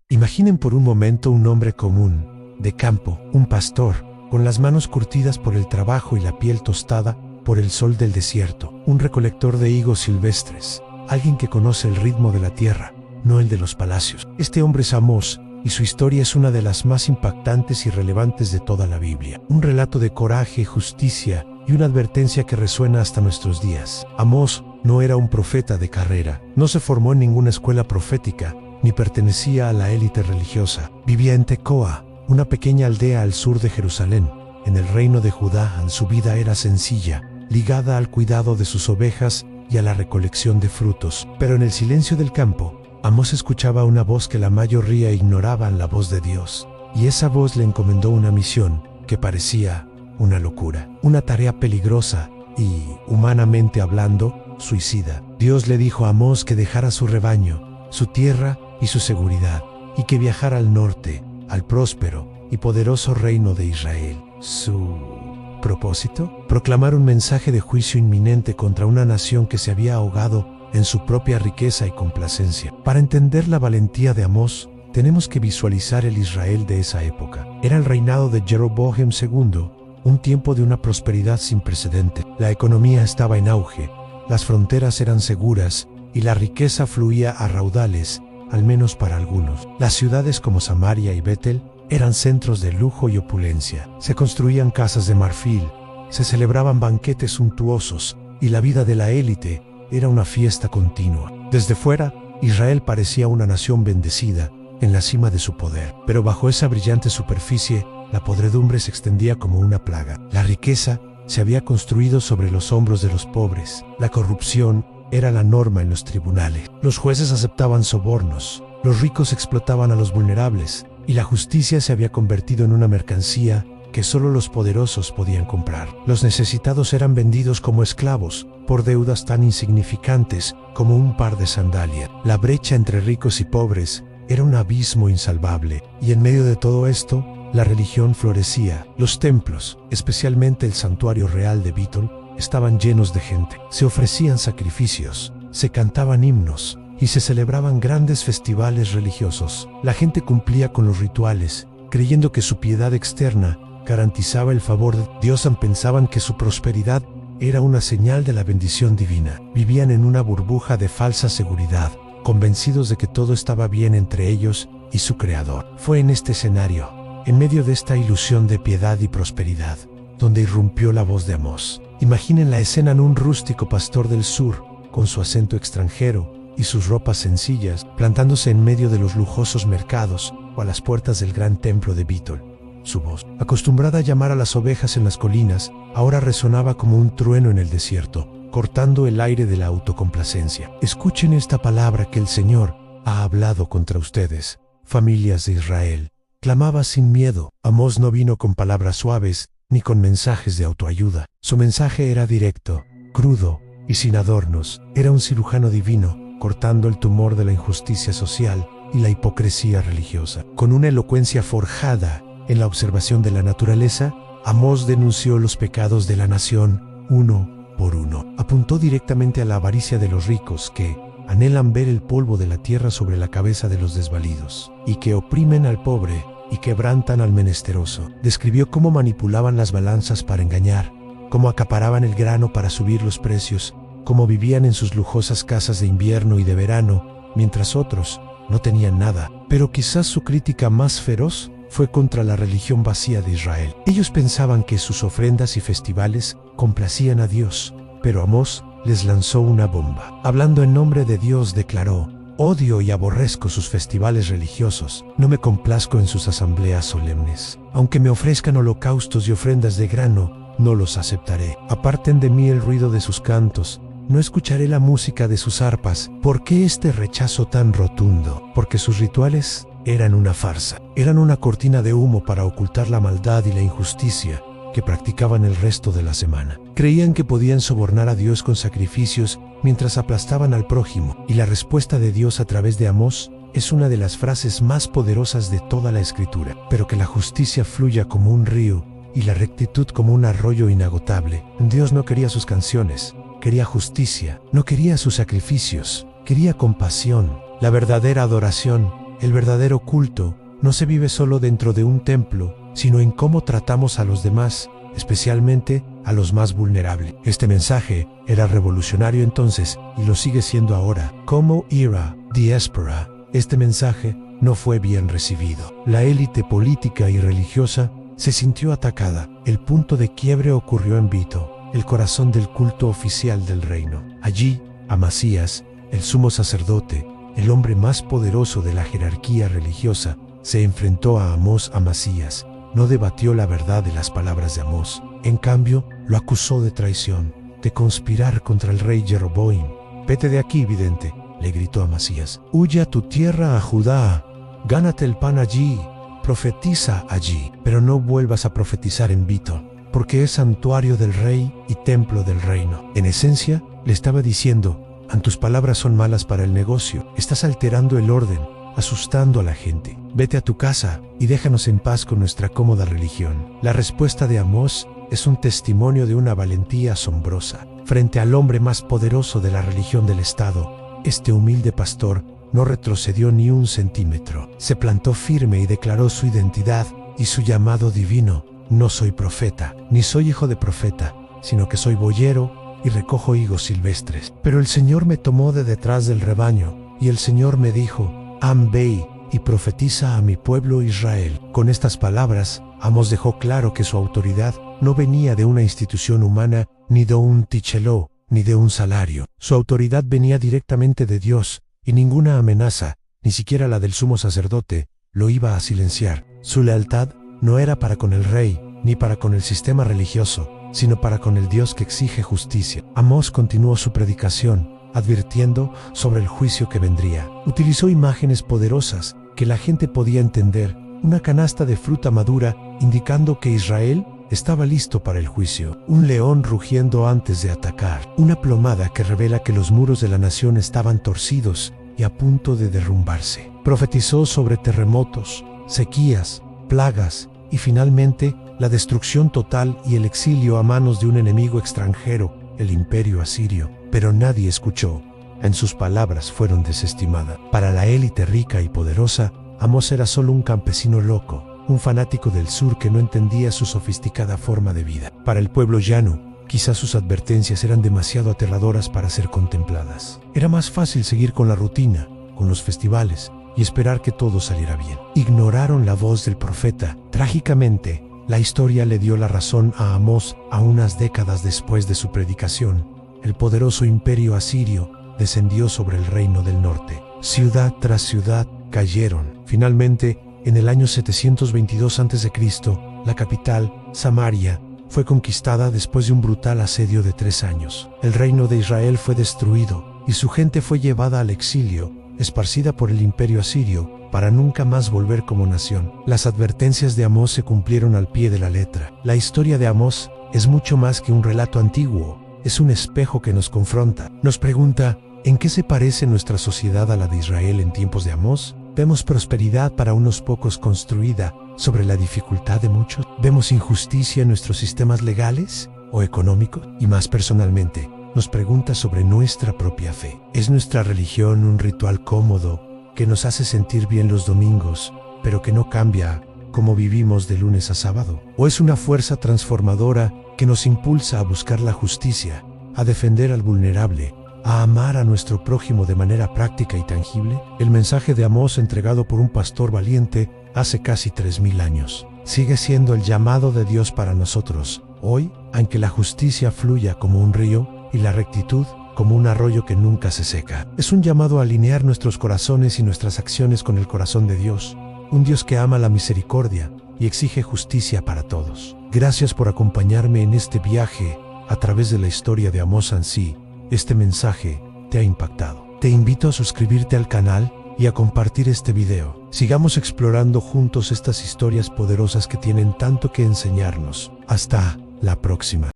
Imaginen por un momento un hombre común, de campo, un pastor, con las manos curtidas por el trabajo y la piel tostada por el sol del desierto, un recolector de higos silvestres, alguien que conoce el ritmo de la tierra, no el de los palacios. Este hombre es Amós, y su historia es una de las más impactantes y relevantes de toda la Biblia. Un relato de coraje, justicia y una advertencia que resuena hasta nuestros días. Amós no era un profeta de carrera, no se formó en ninguna escuela profética, ni pertenecía a la élite religiosa. Vivía en Tecoa, una pequeña aldea al sur de Jerusalén, en el reino de Judá. Su vida era sencilla, ligada al cuidado de sus ovejas y a la recolección de frutos. Pero en el silencio del campo, Amós escuchaba una voz que la mayoría ignoraban, la voz de Dios. Y esa voz le encomendó una misión que parecía una locura, una tarea peligrosa y, humanamente hablando, suicida. Dios le dijo a Amós que dejara su rebaño, su tierra y su seguridad, y que viajara al norte, al próspero y poderoso reino de Israel. ¿Su propósito? Proclamar un mensaje de juicio inminente contra una nación que se había ahogado en su propia riqueza y complacencia. Para entender la valentía de Amós, tenemos que visualizar el Israel de esa época. Era el reinado de Jeroboam II, un tiempo de una prosperidad sin precedente. La economía estaba en auge, las fronteras eran seguras y la riqueza fluía a raudales, al menos para algunos. Las ciudades como Samaria y Betel eran centros de lujo y opulencia. Se construían casas de marfil, se celebraban banquetes suntuosos y la vida de la élite era una fiesta continua. Desde fuera, Israel parecía una nación bendecida, en la cima de su poder. Pero bajo esa brillante superficie, la podredumbre se extendía como una plaga. La riqueza se había construido sobre los hombros de los pobres. La corrupción era la norma en los tribunales. Los jueces aceptaban sobornos, los ricos explotaban a los vulnerables, y la justicia se había convertido en una mercancía que solo los poderosos podían comprar. Los necesitados eran vendidos como esclavos por deudas tan insignificantes como un par de sandalias. La brecha entre ricos y pobres era un abismo insalvable, y en medio de todo esto, la religión florecía. Los templos, especialmente el santuario real de Betel, estaban llenos de gente. Se ofrecían sacrificios, se cantaban himnos y se celebraban grandes festivales religiosos. La gente cumplía con los rituales, creyendo que su piedad externa garantizaba el favor de Dios. Pensaban que su prosperidad era una señal de la bendición divina. Vivían en una burbuja de falsa seguridad, convencidos de que todo estaba bien entre ellos y su Creador. Fue en este escenario, en medio de esta ilusión de piedad y prosperidad, donde irrumpió la voz de Amós. Imaginen la escena: en un rústico pastor del sur, con su acento extranjero y sus ropas sencillas, plantándose en medio de los lujosos mercados o a las puertas del gran templo de Betel. Su voz, acostumbrada a llamar a las ovejas en las colinas, ahora resonaba como un trueno en el desierto, cortando el aire de la autocomplacencia. Escuchen esta palabra que el Señor ha hablado contra ustedes, familias de Israel. Clamaba sin miedo. Amós no vino con palabras suaves, ni con mensajes de autoayuda. Su mensaje era directo, crudo y sin adornos. Era un cirujano divino, cortando el tumor de la injusticia social y la hipocresía religiosa. Con una elocuencia forjada en la observación de la naturaleza, Amós denunció los pecados de la nación uno por uno. Apuntó directamente a la avaricia de los ricos que anhelan ver el polvo de la tierra sobre la cabeza de los desvalidos, y que oprimen al pobre y quebrantan al menesteroso. Describió cómo manipulaban las balanzas para engañar, cómo acaparaban el grano para subir los precios, cómo vivían en sus lujosas casas de invierno y de verano, mientras otros no tenían nada. Pero quizás su crítica más feroz fue contra la religión vacía de Israel. Ellos pensaban que sus ofrendas y festivales complacían a Dios, pero Amós les lanzó una bomba. Hablando en nombre de Dios, declaró: odio y aborrezco sus festivales religiosos, no me complazco en sus asambleas solemnes. Aunque me ofrezcan holocaustos y ofrendas de grano, no los aceptaré. Aparten de mí el ruido de sus cantos, no escucharé la música de sus arpas. ¿Por qué este rechazo tan rotundo? Porque sus rituales eran una farsa, eran una cortina de humo para ocultar la maldad y la injusticia que practicaban el resto de la semana. Creían que podían sobornar a Dios con sacrificios mientras aplastaban al prójimo, y la respuesta de Dios a través de Amós es una de las frases más poderosas de toda la Escritura. Pero que la justicia fluya como un río y la rectitud como un arroyo inagotable. Dios no quería sus canciones, quería justicia. No quería sus sacrificios, quería compasión. La verdadera adoración El verdadero culto no se vive solo dentro de un templo, sino en cómo tratamos a los demás, especialmente a los más vulnerables. Este mensaje era revolucionario entonces y lo sigue siendo ahora. Como era diáspora, este mensaje no fue bien recibido. La élite política y religiosa se sintió atacada. El punto de quiebre ocurrió en Vito, el corazón del culto oficial del reino. Allí, Amasías, el sumo sacerdote, el hombre más poderoso de la jerarquía religiosa, se enfrentó a Amós. Amasías no debatió la verdad de las palabras de Amós. En cambio, lo acusó de traición, de conspirar contra el rey Jeroboam. «Vete de aquí, vidente», le gritó Amasías. «Huye a tu tierra, a Judá. Gánate el pan allí. Profetiza allí, pero no vuelvas a profetizar en Vito, porque es santuario del rey y templo del reino». En esencia, le estaba diciendo: tus palabras son malas para el negocio. Estás alterando el orden, asustando a la gente. Vete a tu casa y déjanos en paz con nuestra cómoda religión. La respuesta de Amós es un testimonio de una valentía asombrosa. Frente al hombre más poderoso de la religión del Estado, este humilde pastor no retrocedió ni un centímetro. Se plantó firme y declaró su identidad y su llamado divino. «No soy profeta, ni soy hijo de profeta, sino que soy boyero y recojo higos silvestres. Pero el Señor me tomó de detrás del rebaño, y el Señor me dijo: ve y profetiza a mi pueblo Israel». Con estas palabras, Amós dejó claro que su autoridad no venía de una institución humana, ni de un ticheló, ni de un salario. Su autoridad venía directamente de Dios, y ninguna amenaza, ni siquiera la del sumo sacerdote, lo iba a silenciar. Su lealtad no era para con el rey, ni para con el sistema religioso, sino para con el Dios que exige justicia. Amós continuó su predicación, advirtiendo sobre el juicio que vendría. Utilizó imágenes poderosas que la gente podía entender, una canasta de fruta madura indicando que Israel estaba listo para el juicio, un león rugiendo antes de atacar, una plomada que revela que los muros de la nación estaban torcidos y a punto de derrumbarse. Profetizó sobre terremotos, sequías, plagas y finalmente la destrucción total y el exilio a manos de un enemigo extranjero, el imperio asirio. Pero nadie escuchó. En sus palabras fueron desestimadas. Para la élite rica y poderosa, Amós era solo un campesino loco, un fanático del sur que no entendía su sofisticada forma de vida. Para el pueblo llano, quizás sus advertencias eran demasiado aterradoras para ser contempladas. Era más fácil seguir con la rutina, con los festivales, y esperar que todo saliera bien. Ignoraron la voz del profeta. Trágicamente, la historia le dio la razón a Amós a unas décadas después de su predicación. El poderoso imperio asirio descendió sobre el reino del norte. Ciudad tras ciudad cayeron. Finalmente, en el año 722 a.C., la capital, Samaria, fue conquistada después de un brutal asedio de 3 años. El reino de Israel fue destruido y su gente fue llevada al exilio, esparcida por el imperio asirio, para nunca más volver como nación. Las advertencias de Amós se cumplieron al pie de la letra. La historia de Amós es mucho más que un relato antiguo, es un espejo que nos confronta. Nos pregunta: ¿en qué se parece nuestra sociedad a la de Israel en tiempos de Amós? ¿Vemos prosperidad para unos pocos construida sobre la dificultad de muchos? ¿Vemos injusticia en nuestros sistemas legales o económicos? Y más personalmente, nos pregunta sobre nuestra propia fe. ¿Es nuestra religión un ritual cómodo que nos hace sentir bien los domingos, pero que no cambia cómo vivimos de lunes a sábado? ¿O es una fuerza transformadora que nos impulsa a buscar la justicia, a defender al vulnerable, a amar a nuestro prójimo de manera práctica y tangible? El mensaje de Amós, entregado por un pastor valiente hace casi 3000 años, sigue siendo el llamado de Dios para nosotros hoy, aunque la justicia fluya como un río y la rectitud como un arroyo que nunca se seca. Es un llamado a alinear nuestros corazones y nuestras acciones con el corazón de Dios, un Dios que ama la misericordia y exige justicia para todos. Gracias por acompañarme en este viaje a través de la historia de Amós. Si este mensaje te ha impactado, te invito a suscribirte al canal y a compartir este video. Sigamos explorando juntos estas historias poderosas que tienen tanto que enseñarnos. Hasta la próxima.